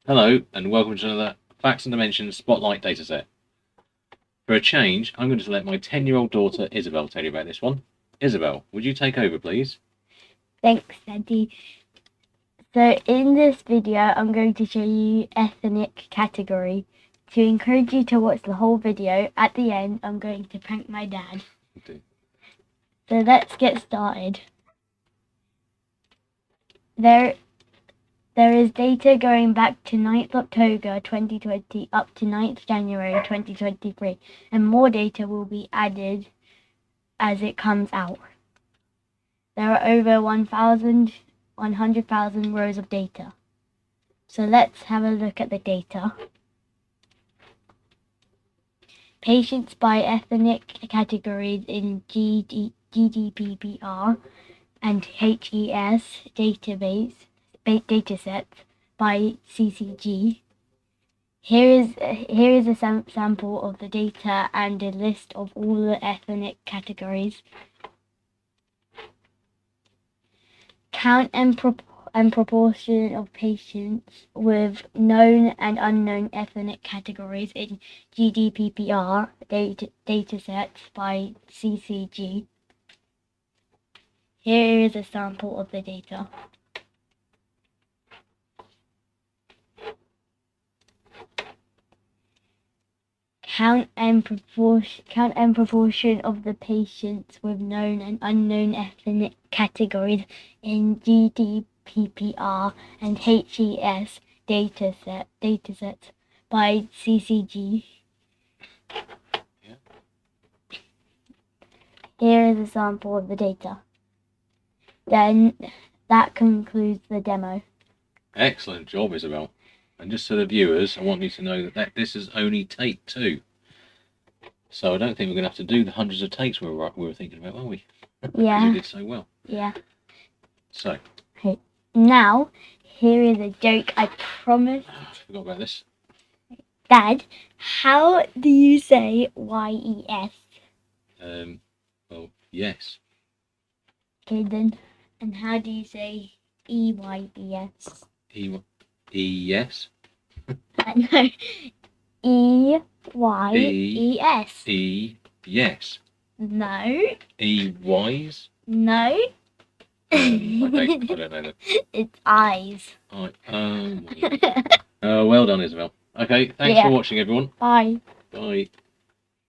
Hello and welcome to another Facts and Dimensions Spotlight Dataset. For a change, I'm going to let my 10-year-old daughter Isabelle tell you about this one. Isabelle, would you take over, please? Thanks, Daddy. So in this video, I'm going to show you ethnic category. To encourage you to watch the whole video, at the end, I'm going to prank my dad. Okay. So let's get started. There is data going back to 9th October 2020 up to 9th January 2023, and more data will be added as it comes out. There are over 100,000 rows of data. So let's have a look at the data. Patients by ethnic categories in GDPPR and HES datasets by CCG. Here is a sample of the data and a list of all the ethnic categories. Count and proportion of patients with known and unknown ethnic categories in GDPPR datasets by CCG. Here is a sample of the data. Count and proportion of the patients with known and unknown ethnic categories in GDPPR and HES datasets by CCG. Yeah. Here is a sample of the data. Then that concludes the demo. Excellent job, Isabelle. And just for the viewers, I want you to know that this is only take 2. So I don't think we're going to have to do the hundreds of takes we were thinking about, are we? Yeah. Because you did so well. Yeah. So. Okay. Now, here is a joke I promised. I forgot about this. Dad, how do you say YES? Well, yes. Okay then. And how do you say EYES? Yes. No. EYES. Yes. No. Wise. No. Okay, I don't know that. It's eyes. Oh, well done, Isabelle. Okay, thanks for watching, everyone. Bye. Bye.